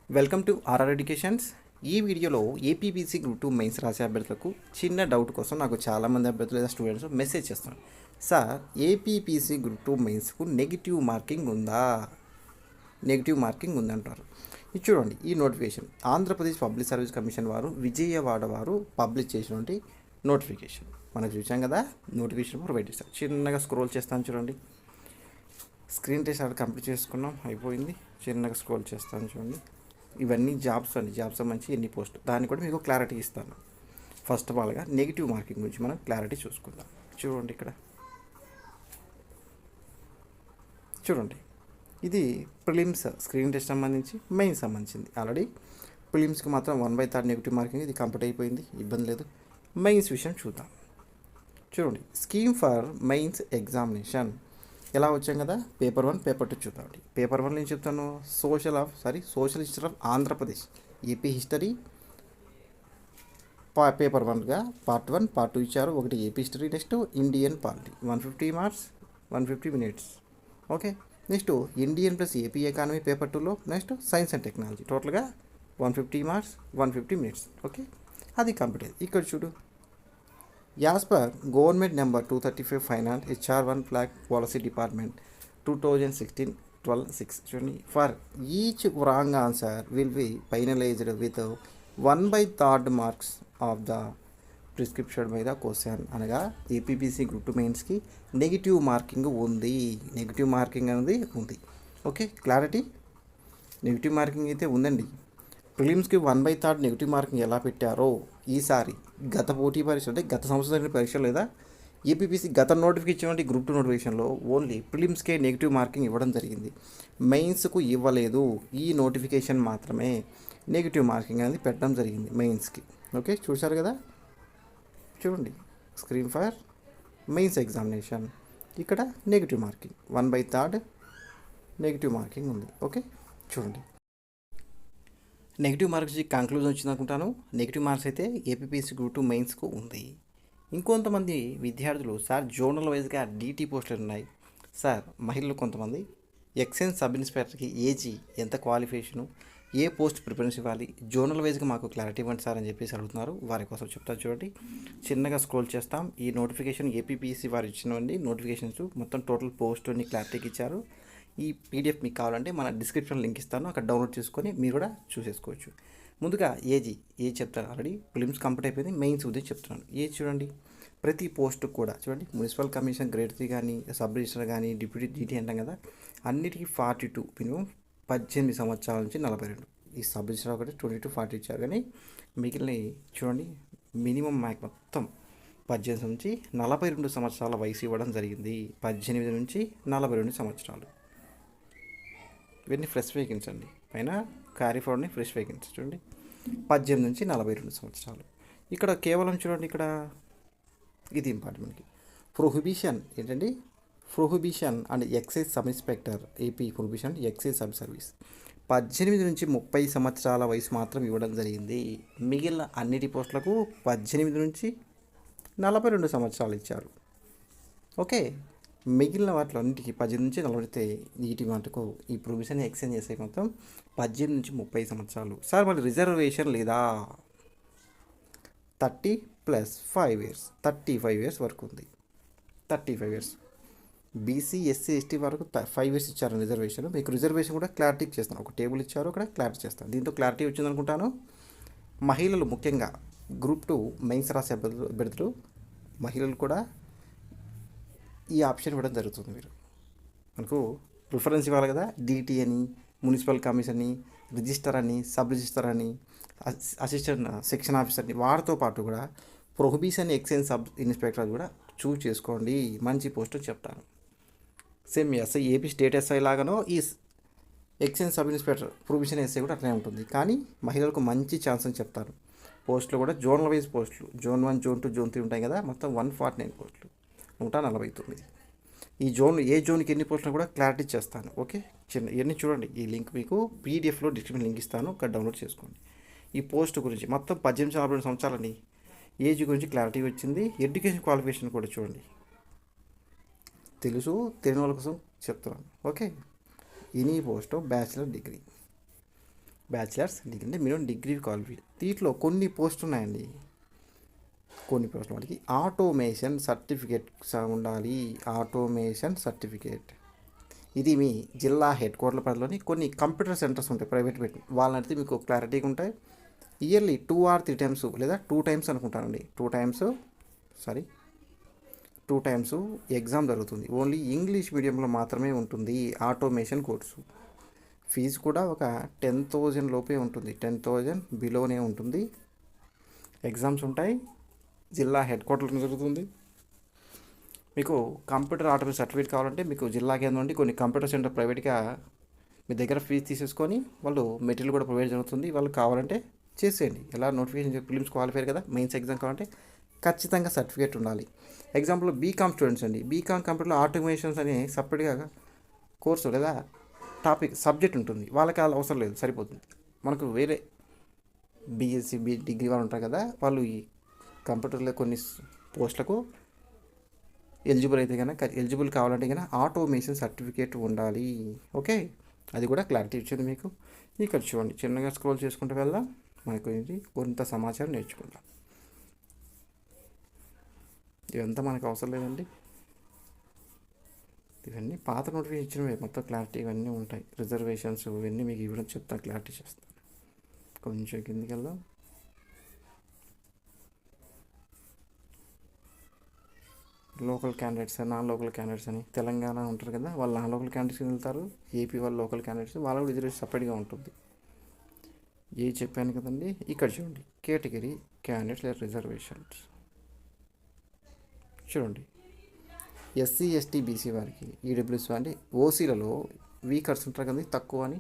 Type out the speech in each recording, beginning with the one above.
Welcome to RR educations. ఈ వీడియోలో APPC group 2 mains రాసే అభ్యర్థులకు చిన్న డౌట్ కోసం నాకు చాలామంది అభ్యర్థులు లేదా స్టూడెంట్స్ మెసేజ్ చేస్తున్నారు. సార్, ఏపీపీసీ గ్రూప్ 2 మెయిన్స్కు నెగిటివ్ మార్కింగ్ ఉందా? నెగిటివ్ మార్కింగ్ ఉందంటారు. ఇది చూడండి, ఈ notification Andhrapradesh public service commission వారు విజయవాడ వారు పబ్లిష్ చేసినటువంటి నోటిఫికేషన్. మనం చూసాం కదా, నోటిఫికేషన్ ప్రొవైడ్ చేస్తారు. చిన్నగా స్క్రోల్ చేస్తాను చూడండి. స్క్రీన్ టెస్ట్ అక్కడ కంప్లీట్ చేసుకున్నాం, అయిపోయింది. చిన్నగా స్క్రోల్ చేస్తాను చూడండి. ఇవన్నీ జాబ్స్ అండి, జాబ్స్ సంబంధించి ఎన్ని పోస్ట్, దాన్ని కూడా మీకు క్లారిటీ ఇస్తాను. ఫస్ట్ ఆఫ్ ఆల్గా నెగిటివ్ మార్కింగ్ గురించి మనం క్లారిటీ చూసుకుందాం. చూడండి, ఇక్కడ చూడండి, ఇది ప్రిలిమ్స్ స్క్రీన్ టెస్ట్ సంబంధించి మెయిన్స్ సంబంధించింది. ఆల్రెడీ ప్రిలిమ్స్కి మాత్రం 1/3 నెగిటివ్ మార్కింగ్, ఇది కంప్లీట్ అయిపోయింది, ఇబ్బంది లేదు. మెయిన్స్ విషయం చూద్దాం. చూడండి, స్కీమ్ ఫర్ మెయిన్స్ ఎగ్జామినేషన్ ఎలా వచ్చాం కదా. పేపర్ 1, పేపర్ 2 చూద్దామండి. పేపర్ 1 నేను చెప్తాను, social history of Andhra Pradesh, AP history paper 1గా పార్ట్ 1, పార్ట్ 2 ఇచ్చారు. ఒకటి AP history, next Indian polity 150 marks, 150 minutes. Okay, next Indian plus AP economy paper 2లో, నెక్స్ట్ సైన్స్ అండ్ టెక్నాలజీ టోటల్గా 150 మార్క్స్, 150 మినిట్స్. ఓకే, అది complete అయింది. ఇక్కడ చూడు, as per government number 235 finance HR1 flag policy department 2016-12-6 చూడండి, for each wrong answer will be finalised with 1/3 marks of the prescription by the question. అనగా APPC group 2 మెయిన్స్కి negative marking ఉంది. Negative marking అనేది ఉంది. Okay, clarity. Negative marking అయితే ఉందండి. ప్రిలిమ్స్కి 1/3 negative marking ఎలా పెట్టారో ఈసారి గత పోటీ పరీక్ష అంటే గత సంవత్సరం పరీక్ష లేదా ఏపీపీసీ గత నోటిఫికేషన్ గ్రూప్ 2 నోటిఫికేషన్లో ఓన్లీ ప్రిలిమ్స్కే నెగిటివ్ మార్కింగ్ ఇవ్వడం జరిగింది. మెయిన్స్కు ఇవ్వలేదు. ఈ నోటిఫికేషన్ మాత్రమే నెగిటివ్ మార్కింగ్ అనేది పెట్టడం జరిగింది మెయిన్స్కి. ఓకే, చూశారు కదా, చూడండి, స్క్రీన్ ఫర్ మెయిన్స్ ఎగ్జామినేషన్. ఇక్కడ నెగిటివ్ మార్కింగ్ 1/3 నెగిటివ్ మార్కింగ్ ఉంది. ఓకే, చూడండి, నెగిటివ్ మార్క్స్ కంక్లూజన్ వచ్చింది అనుకుంటాను. నెగిటివ్ మార్క్స్ అయితే ఏపీపీసీ గ్రూప్ 2 మెయిన్స్కు ఉంది. ఇంకొంతమంది విద్యార్థులు, సార్ జోనల్ వైజ్గా DT పోస్టులు ఉన్నాయి సార్, మహిళలు కొంతమంది ఎక్సైజ్ సబ్ ఇన్స్పెక్టర్కి ఏజీ ఎంత క్వాలిఫికేషను, ఏ పోస్ట్ ప్రిఫరెన్స్ ఇవ్వాలి, జోనల్ వైజ్గా మాకు క్లారిటీ ఇవ్వండి సార్ అని చెప్పేసి అడుగుతున్నారు. వారి కోసం చెప్తాను చూడండి. చిన్నగా స్క్రోల్ చేస్తాం. ఈ నోటిఫికేషన్ ఏపీపీసీ వారు ఇచ్చినవండి నోటిఫికేషన్స్, మొత్తం టోటల్ పోస్ట్ అన్ని క్లారిటీకి ఇచ్చారు. ఈ PDF మీకు కావాలంటే మన డిస్క్రిప్షన్ లింక్ ఇస్తాను, అక్కడ డౌన్లోడ్ చేసుకొని మీరు కూడా చూసేసుకోవచ్చు. ముందుగా ఏజ్ చెప్తాను. ఆల్రెడీ ప్రిలిమ్స్ కంప్లీట్ అయిపోయింది, మెయిన్స్ ఉద్దేశం చెప్తున్నాను. ఏజ్ చూడండి, ప్రతి పోస్టు కూడా చూడండి, మున్సిపల్ కమిషన్ గ్రేడ్ 3 కానీ, సబ్ రిజిస్టర్ కానీ, డిప్యూటీ DT అంటాం కదా, అన్నిటికీ 42, మినిమం 18 సంవత్సరాల నుంచి 42. ఈ సబ్ రిజిస్టర్ ఒకటి 22-40 ఇచ్చారు, కానీ మిగిలిన చూడండి మినిమం మొత్తం 18 నుంచి 42 సంవత్సరాల వయసు ఇవ్వడం జరిగింది. 18 నుంచి 42 సంవత్సరాలు. ఇవన్నీ ఫ్రెష్ వేకెన్సీ అండి. పైన క్యారీ ఫార్వర్డ్ని ఫ్రెష్ వేకెన్సీ చూడండి, 18 నుంచి 42 సంవత్సరాలు. ఇక్కడ కేవలం చూడండి, ఇక్కడ ఇది ఇంపార్టెంట్కి ప్రొహిబిషన్ ఏంటండి, prohibition and excise sub inspector AP prohibition excise sub service 18 నుంచి 30 సంవత్సరాల వయసు మాత్రం ఇవ్వడం జరిగింది. మిగిలిన అన్నిటి పోస్టులకు 18 నుంచి 42 సంవత్సరాలు ఇచ్చారు. ఓకే, మిగిలిన వాటిలో అన్నింటికి 18 నుంచి 40 వీటి మటుకు ఈ ప్రొవిజన్ ఎక్స్చేంజ్ చేసే మొత్తం 18 నుంచి 30 సంవత్సరాలు. సార్ మళ్ళీ రిజర్వేషన్ లేదా 30 + 5 ఇయర్స్ 35 ఇయర్స్ వరకు ఉంది. 35 ఇయర్స్ బీసీ ఎస్సీ ఎస్టీ వరకు 5 ఇయర్స్ ఇచ్చారు రిజర్వేషన్. మీకు రిజర్వేషన్ కూడా క్లారిటీ చేస్తాను, ఒక టేబుల్ ఇచ్చారు, అక్కడ క్లారిటీ చేస్తాను. దీంతో క్లారిటీ వచ్చింది అనుకుంటాను. మహిళలు ముఖ్యంగా గ్రూప్ 2 మెయిన్స్ రాసే అభ్యర్థులు మహిళలు కూడా ఈ ఆప్షన్ ఇవ్వడం జరుగుతుంది. మీరు మనకు ప్రిఫరెన్స్ ఇవ్వాలి కదా, DT అని, మున్సిపల్ కమిషన్ అని, రిజిస్టర్ అని, సబ్ రిజిస్టర్ అని, అసిస్టెంట్ సెక్షన్ ఆఫీసర్ అని, వారితో పాటు కూడా ప్రొహిబిషన్ ఎక్సైజ్ సబ్ ఇన్స్పెక్టర్ కూడా చూస్ చేసుకోండి. మంచి పోస్ట్ చెప్తాను. సేమ్ ఏపీ స్టేట్ SI లాగానో ఈ excise sub inspector prohibition SI కూడా అట్లనే ఉంటుంది, కానీ మహిళలకు మంచి ఛాన్స్ అని చెప్తాను. పోస్టులు కూడా జోనల్ వైజ్ పోస్టులు, Zone 1, Zone 2, Zone 3 ఉంటాయి కదా, మొత్తం 149 పోస్టులు, 149. ఈ జోన్ ఏ జోన్కి ఎన్ని పోస్టులు కూడా క్లారిటీ చేస్తాను. ఓకే, ఇవన్నీ చూడండి. ఈ లింక్ మీకు PDFలో డిస్క్రిప్షన్ లింక్ ఇస్తాను, అక్కడ డౌన్లోడ్ చేసుకోండి. ఈ పోస్ట్ గురించి మొత్తం 18 నుంచి 42 సంవత్సరాలని ఏజ్ గురించి క్లారిటీ వచ్చింది. ఎడ్యుకేషన్ క్వాలిఫికేషన్ కూడా చూడండి, తెలియని వాళ్ళ కోసం చెప్తున్నాను. Okay, any post bachelor degree bachelors degree అంటే మినిమం డిగ్రీ క్వాలిఫై. దీంట్లో కొన్ని పోస్టులు ఉన్నాయండి. కొన్ని పోస్టులు వాటికి ఆటోమేషన్ సర్టిఫికేట్ ఉండాలి. ఆటోమేషన్ సర్టిఫికేట్ ఇది మీ జిల్లా హెడ్ క్వార్టర్ల పరిధిలోని కొన్ని కంప్యూటర్ సెంటర్స్ ఉంటాయి ప్రైవేట్ పెట్టి, వాళ్ళని అడిగితే మీకు క్లారిటీగా ఉంటాయి. ఇయర్లీ 2 or 3 times లేదా 2 times అనుకుంటానండి, 2 times ఎగ్జామ్ జరుగుతుంది. ఓన్లీ ఇంగ్లీష్ మీడియంలో మాత్రమే ఉంటుంది ఆటోమేషన్ కోర్సు. ఫీజు కూడా ఒక 10,000 లోపే ఉంటుంది, 10,000 బిలోనే ఉంటుంది. ఎగ్జామ్స్ ఉంటాయి, జిల్లా హెడ్ క్వార్టర్లో జరుగుతుంది. మీకు కంప్యూటర్ ఆటోమేషన్ సర్టిఫికేట్ కావాలంటే మీకు జిల్లా కేంద్రం నుండి కొన్ని కంప్యూటర్ సెంటర్ ప్రైవేట్గా మీ దగ్గర ఫీజు తీసేసుకొని వాళ్ళు మెటీరియల్ కూడా ప్రొవైడ్ జరుగుతుంది. వాళ్ళు కావాలంటే చేసేయండి. ఎలా నోటిఫికేషన్ ప్రిలిమ్స్ క్వాలిఫైర్ కదా, మెయిన్స్ ఎగ్జామ్ కావాలంటే ఖచ్చితంగా సర్టిఫికేట్ ఉండాలి. ఎగ్జాంపుల్ బీకామ్ స్టూడెంట్స్ అండి, బీకామ్ కంప్యూటర్లో ఆటోమేషన్స్ అని సపరేట్గా కోర్సు లేదా టాపిక్ సబ్జెక్ట్ ఉంటుంది, వాళ్ళకి అలా అవసరం లేదు, సరిపోతుంది. మనకు వేరే బీఎస్సీ డిగ్రీ వాళ్ళు ఉంటారు కదా, వాళ్ళు ఈ కంప్యూటర్లో కొన్ని పోస్టులకు ఎలిజిబుల్ అయితే కనుక, ఎలిజిబుల్ కావాలంటే కనుక ఆటోమేషన్ సర్టిఫికేట్ ఉండాలి. ఓకే, అది కూడా క్లారిటీ ఇచ్చింది మీకు. ఇక్కడ చూడండి, చిన్నగా స్క్రోల్ చేసుకుంటూ వెళ్దాం, మనకు ఏంటి కొంత సమాచారం నేర్చుకుందాం. ఇవంతా మనకు అవసరం లేదండి, ఇవన్నీ పాత నోటిఫికేషన్ ఇచ్చినవి, మొత్తం క్లారిటీ ఇవన్నీ ఉంటాయి. రిజర్వేషన్స్ ఇవన్నీ మీకు ఇవ్వడం చెప్తాను, క్లారిటీ చేస్తాను. కొంచెం కిందికి వెళ్దాం. Local candidates, non local candidates అని తెలంగాణ ఉంటారు కదా, వాళ్ళు నాన్ లోకల్ క్యాండిడేట్స్కి వెళ్తారు. ఏపీ వాళ్ళు లోకల్ క్యాండిడేట్స్, వాళ్ళ కూడా రిజర్వేషన్ సపరేట్గా ఉంటుంది. ఏ చెప్పాను కదండి. ఇక్కడ చూడండి, కేటగిరీ క్యాండిడేట్స్ లేదా రిజర్వేషన్స్ చూడండి. ఎస్సీ ఎస్టీ బీసీ వారికి ఈడబ్ల్యూఎస్ అంటే ఓసీలలో వీకర్స్ ఉంటారు కదా, తక్కువ అని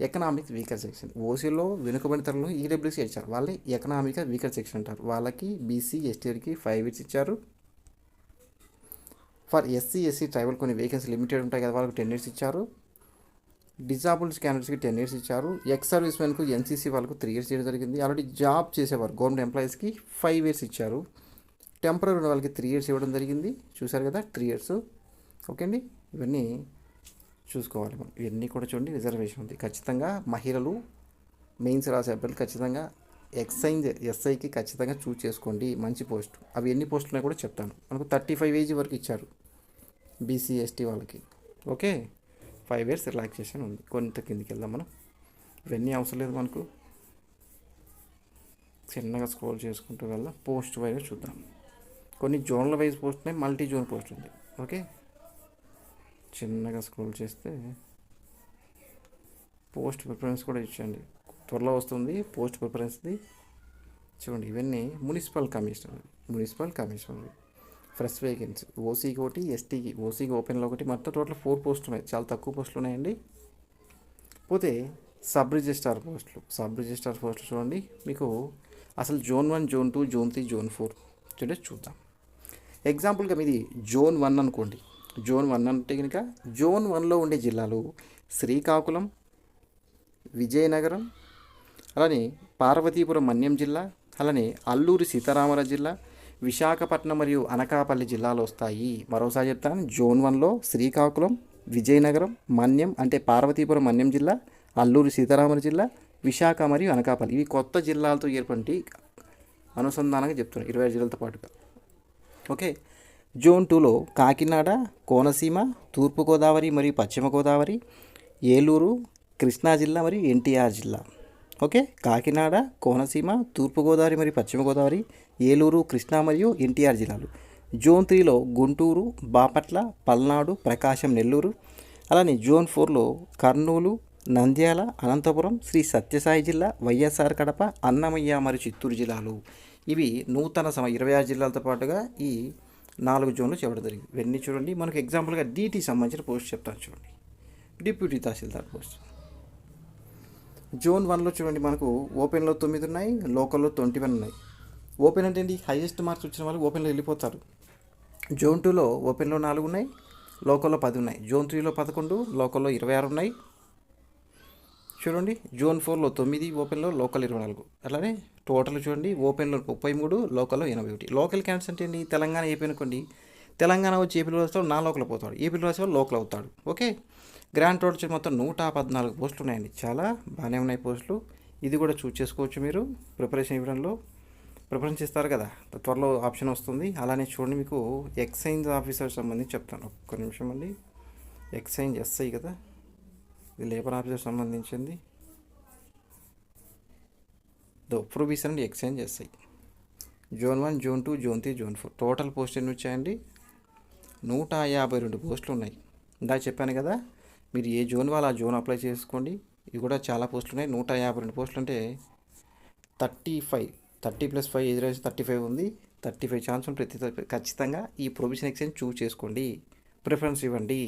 ఎకనామిక్ వీకర్ సెక్షన్. ఓసీలో వెనుకబడిన తరగతులను ఈడబ్ల్యూఎస్ ఇచ్చారు, వాళ్ళే ఎకనామిక్ వీకర్ సెక్షన్ అంటారు. వాళ్ళకి బీసీ ఎస్టీకి 5 years ఇచ్చారు. ఫర్ ఎస్సీ ఎస్సీ ట్రైబల్ కొన్ని వేకెన్సీ లిమిటెడ్ ఉంటాయి కదా, వాళ్ళకి 10 years ఇచ్చారు. డిజాబుల్డ్ క్యాండిడేట్స్కి 10 years ఇచ్చారు. ఎక్స్ సర్వీస్ మెన్కు ఎన్సీసీ వాళ్ళకు 3 years చేయడం జరిగింది. ఆల్రెడీ జాబ్ చేసేవారు గవర్నమెంట్ ఎంప్లాయీస్కి 5 years ఇచ్చారు. టెంపరీ ఉన్న వాళ్ళకి 3 years ఇవ్వడం జరిగింది. చూసారు కదా, 3 years. ఓకే అండి, ఇవన్నీ చూసుకోవాలి మనం. ఇవన్నీ కూడా చూడండి, రిజర్వేషన్ ఉంది. ఖచ్చితంగా మహిళలు మెయిన్స్ రాసే అభ్యర్థులు ఖచ్చితంగా ఎస్ఐకి ఖచ్చితంగా చూస్ చేసుకోండి, మంచి పోస్ట్. అవి ఎన్ని పోస్టులు ఉన్నాయో కూడా చెప్తాను. మనకు 35 age వరకు ఇచ్చారు బీసీ ఎస్టీ వాళ్ళకి. ఓకే, 5 years రిలాక్సేషన్ ఉంది. కొంత కిందికి వెళ్దాం మనం, ఇవన్నీ అవసరం లేదు మనకు. చిన్నగా స్క్రోల్ చేసుకుంటూ వెళ్దాం. పోస్ట్ వైజ్ చూద్దాం. కొన్ని జోన్ల వైజ్ పోస్ట్ ఉన్నాయి, మల్టీ జోన్ పోస్ట్ ఉంది. ఓకే, చిన్నగా స్క్రోల్ చేస్తే పోస్ట్ ప్రిఫరెన్స్ కూడా ఇచ్చండి, త్వరలో వస్తుంది పోస్ట్ ప్రిఫరెన్స్ది. చూడండి, ఇవన్నీ మున్సిపల్ కమిషనర్ ఫ్రెష్ వేకెన్సీ. ఓసీకి ఒకటి, ఎస్టీకి, ఓసీకి ఓపెన్లో ఒకటి, మొత్తం టోటల్ 4 పోస్టులు ఉన్నాయి. చాలా తక్కువ పోస్టులు ఉన్నాయండి. పోతే సబ్ రిజిస్ట్రార్ పోస్టులు చూడండి. మీకు అసలు Zone 1, Zone 2, Zone 3, Zone 4 చూద్దాం. ఎగ్జాంపుల్గా మీది Zone 1 అనుకోండి. Zone 1 అంటే కనుక Zone 1లో ఉండే జిల్లాలు శ్రీకాకుళం, విజయనగరం, అలానే పార్వతీపురం మన్యం జిల్లా, అలానే అల్లూరి సీతారామరాజు జిల్లా, విశాఖపట్నం మరియు అనకాపల్లి జిల్లాలు వస్తాయి. మరోసారి చెప్తాను, Zone 1లో శ్రీకాకుళం, విజయనగరం, మన్యం అంటే పార్వతీపురం మన్యం జిల్లా, అల్లూరి సీతారామరాజు జిల్లా, విశాఖ మరియు అనకాపల్లి, ఇవి కొత్త జిల్లాలతో ఏర్పడి అనుసంధానంగా చెప్తున్నాయి 25 జిల్లాలతో పాటుగా. ఓకే, Zone 2లో కాకినాడ, కోనసీమ, తూర్పుగోదావరి మరియు పశ్చిమ గోదావరి, ఏలూరు, కృష్ణా జిల్లా మరియు ఎన్టీఆర్ జిల్లా. ఓకే, కాకినాడ, కోనసీమ, తూర్పుగోదావరి మరియు పశ్చిమ గోదావరి, ఏలూరు, కృష్ణా మరియు ఎన్టీఆర్ జిల్లాలు. Zone 3లో గుంటూరు, బాపట్ల, పల్నాడు, ప్రకాశం, నెల్లూరు. అలానే Zone 4లో కర్నూలు, నంద్యాల, అనంతపురం, శ్రీ సత్యసాయి జిల్లా, వైఎస్ఆర్ కడప, అన్నమయ్య మరియు చిత్తూరు జిల్లాలు. ఇవి నూతన 26 జిల్లాలతో పాటుగా ఈ 4 జోన్లు చెప్పడం జరిగింది. ఇవన్నీ చూడండి. మనకు ఎగ్జాంపుల్గా డీటీ సంబంధించిన పోస్ట్ చెప్తాను చూడండి. డిప్యూటీ తహసీల్దార్ పోస్ట్ Zone 1లో చూడండి, మనకు ఓపెన్లో 9 ఉన్నాయి, లోకల్లో 21 ఉన్నాయి. ఓపెన్ అంటే ఏంటి, హైయెస్ట్ మార్క్స్ వచ్చిన వాళ్ళు ఓపెన్లో వెళ్ళిపోతారు. Zone 2లో ఓపెన్లో 4 ఉన్నాయి, లోకల్లో 10 ఉన్నాయి. Zone 3లో 11, లోకల్లో 26 ఉన్నాయి. చూడండి, Zone 4లో 9, ఓపెన్లో లోకల్ 24. అలానే టోటల్ చూడండి, ఓపెన్లో 33, లోకల్లో 81. లోకల్ క్యాండిడేట్స్ అంటే ఏంటి, తెలంగాణ ఏపీ అనుకోండి, తెలంగాణ వచ్చి ఏపీలో వస్తాడు, నా లోకల్ పోతాడు, ఏపీలో వచ్చే లోకల్ అవుతాడు. ఓకే, గ్రాండ్ టోటల్ వచ్చి మొత్తం 114 పోస్టులు ఉన్నాయండి. చాలా బాగానే ఉన్నాయి పోస్టులు. ఇది కూడా చూస్ చేసుకోవచ్చు మీరు ప్రిపరేషన్ ఇవ్వడంలో. ప్రిఫరెన్స్ ఇస్తారు కదా, త్వరలో ఆప్షన్ వస్తుంది. అలానే చూడండి, మీకు ఎక్సైజ్ ఆఫీసర్ సంబంధించి చెప్తాను. ఒక్క నిమిషం అండి. ఎక్సైజ్ ఎస్ఐ కదా, ఇది లేబర్ ఆఫీసర్ సంబంధించింది. ప్రొవిజన్ అండి, excise SI. Zone 1, zone 2, zone 3, zone 4 total post ఎన్ని వచ్చాయండి? 152 పోస్టులు ఉన్నాయి. ఇందాక చెప్పాను కదా, మీరు ఏ జోన్ వాళ్ళు ఆ జోన్ అప్లై చేసుకోండి. ఇవి కూడా చాలా పోస్టులు ఉన్నాయి. 152 పోస్టులు అంటే 30+5 ఏజ్ రేంజ్ 35 ఉంది. 35 ఛాన్స్ ఉంటుంది. ఖచ్చితంగా ఈ ప్రొవిజన్ ఎక్స్చేంజ్ చూస్ చేసుకోండి, ప్రిఫరెన్స్ ఇవ్వండి.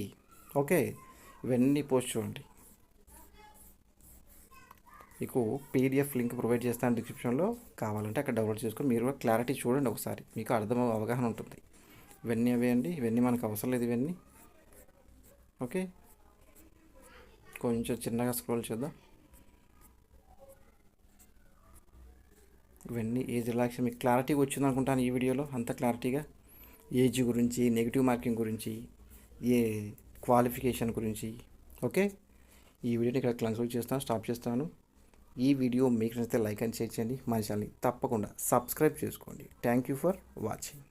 ఓకే, ఇవన్నీ పోస్ట్ చూడండి. మీకు పీడిఎఫ్ లింక్ ప్రొవైడ్ చేస్తాను డిస్క్రిప్షన్లో, కావాలంటే అక్కడ డౌన్లోడ్ చేసుకొని మీరు కూడా క్లారిటీ చూడండి ఒకసారి, మీకు అవగాహన ఉంటుంది. ఇవన్నీ అవే అండి, ఇవన్నీ మనకు అవసరం లేదు ఇవన్నీ. ఓకే, కొంచెం చిన్నగా స్క్రోల్ చేద్దాం. ఇవన్నీ ఏజ్ రిలాక్సేషన్ మీకు క్లారిటీగా వచ్చింది అనుకుంటాను ఈ వీడియోలో. అంత క్లారిటీగా ఏజ్ గురించి, నెగిటివ్ మార్కింగ్ గురించి, ఏ క్వాలిఫికేషన్ గురించి. ఓకే, ఈ వీడియోని ఇక్కడ కన్క్లూడ్ చేస్తాను, స్టాప్ చేస్తాను. ఈ వీడియో మీకు నచ్చితే లైక్ అండ్ షేర్ చేయండి. మా ఛానల్ని తప్పకుండా సబ్స్క్రైబ్ చేసుకోండి. Thank you for watching.